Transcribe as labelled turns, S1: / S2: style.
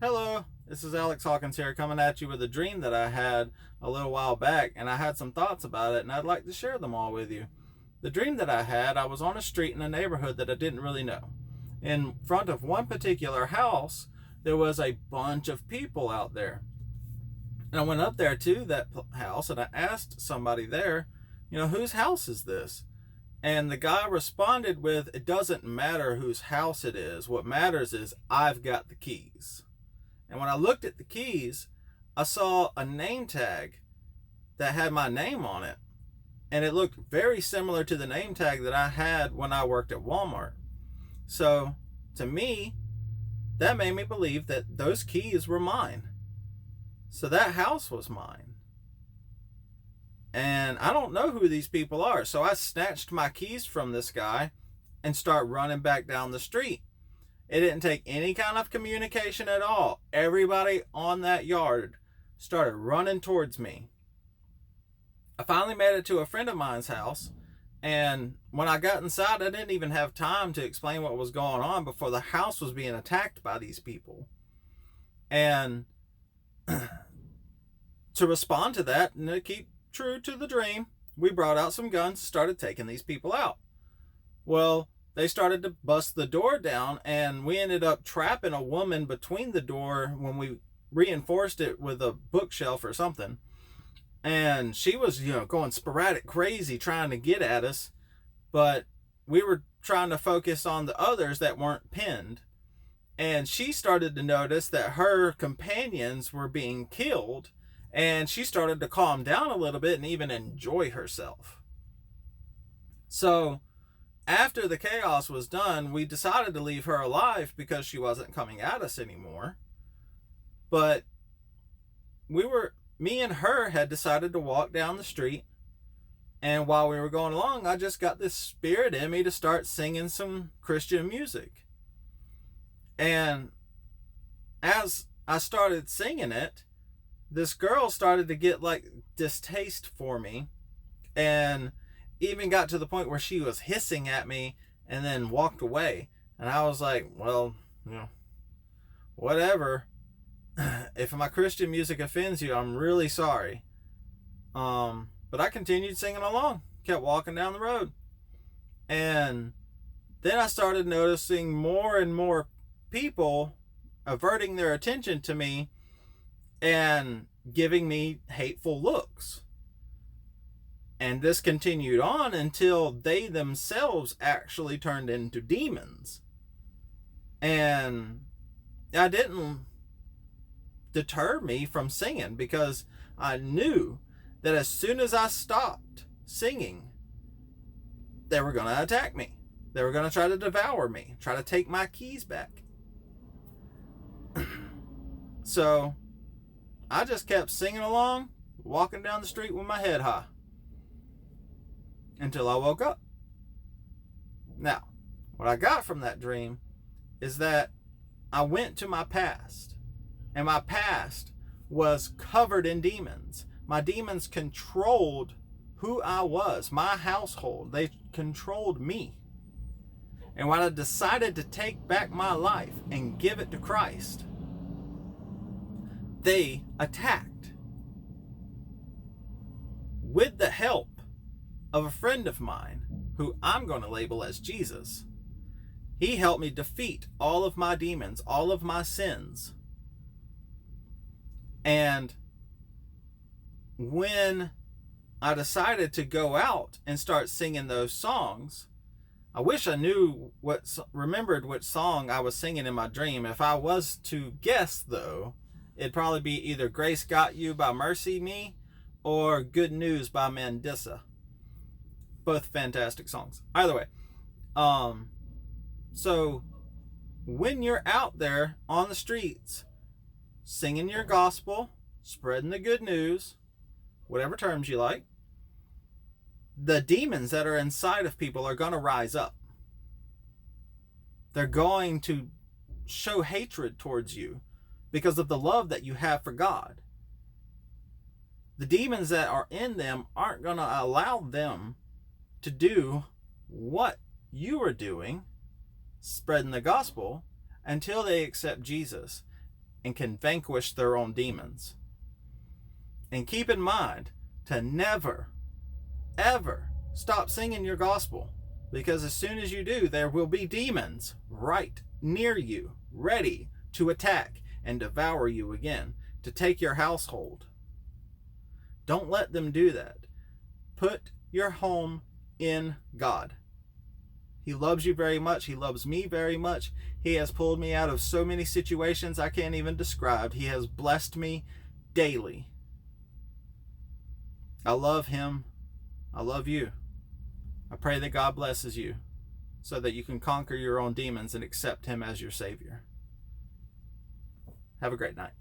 S1: Hello, this is Alex Hawkins here coming at you with a dream that I had a little while back, and I had some thoughts about it, and I'd like to share them all with you. The dream that I had, I was on a street in a neighborhood that I didn't really know. In front of one particular house, there was a bunch of people out there. And I went up there to that house and I asked somebody there, whose house is this? And the guy responded with, "It doesn't matter whose house it is. What matters is I've got the keys." And when I looked at the keys, I saw a name tag that had my name on it. And it looked very similar to the name tag that I had when I worked at Walmart. So to me, that made me believe that those keys were mine. So that house was mine. And I don't know who these people are. So I snatched my keys from this guy and start running back down the street. It didn't take any kind of communication at all. Everybody on that yard started running towards me. I finally made it to a friend of mine's house, and when I got inside, I didn't even have time to explain what was going on before the house was being attacked by these people. And to respond to that and to keep true to the dream, we brought out some guns, started taking these people out. Well, they started to bust the door down, and we ended up trapping a woman between the door when we reinforced it with a bookshelf or something. And she was, going sporadic crazy trying to get at us, but we were trying to focus on the others that weren't pinned. And she started to notice that her companions were being killed, and she started to calm down a little bit and even enjoy herself. So after the chaos was done, we decided to leave her alive because she wasn't coming at us anymore. But me and her had decided to walk down the street. And while we were going along, I just got this spirit in me to start singing some Christian music. And as I started singing it, this girl started to get like distaste for me, and even got to the point where she was hissing at me and then walked away. And I was like, well, whatever. If my Christian music offends you, I'm really sorry. But I continued singing along, kept walking down the road. And then I started noticing more and more people averting their attention to me and giving me hateful looks. And this continued on until they themselves actually turned into demons. And that didn't deter me from singing, because I knew that as soon as I stopped singing, they were going to attack me. They were going to try to devour me, try to take my keys back. So I just kept singing along, walking down the street with my head high, until I woke up. Now, what I got from that dream is that I went to my past, and my past was covered in demons. My demons controlled who I was, my household. They controlled me. And when I decided to take back my life and give it to Christ, they attacked. With the help of a friend of mine, who I'm going to label as Jesus, he helped me defeat all of my demons, all of my sins. And when I decided to go out and start singing those songs, I wish I remembered what song I was singing in my dream. If I was to guess, though, it'd probably be either "Grace Got You" by Mercy Me or "Good News" by Mandissa. Both fantastic songs. Either way. So when you're out there on the streets singing your gospel, spreading the good news, whatever terms you like, the demons that are inside of people are going to rise up. They're going to show hatred towards you because of the love that you have for God. The demons that are in them aren't going to allow them to do what you are doing, spreading the gospel, until they accept Jesus. and can vanquish their own demons. And keep in mind to never, ever stop singing your gospel, because as soon as you do, there will be demons right near you, ready to attack and devour you again, to take your household. Don't let them do that. Put your home in God. He loves you very much. He loves me very much. He has pulled me out of so many situations I can't even describe. He has blessed me daily. I love him. I love you. I pray that God blesses you so that you can conquer your own demons and accept him as your Savior. Have a great night.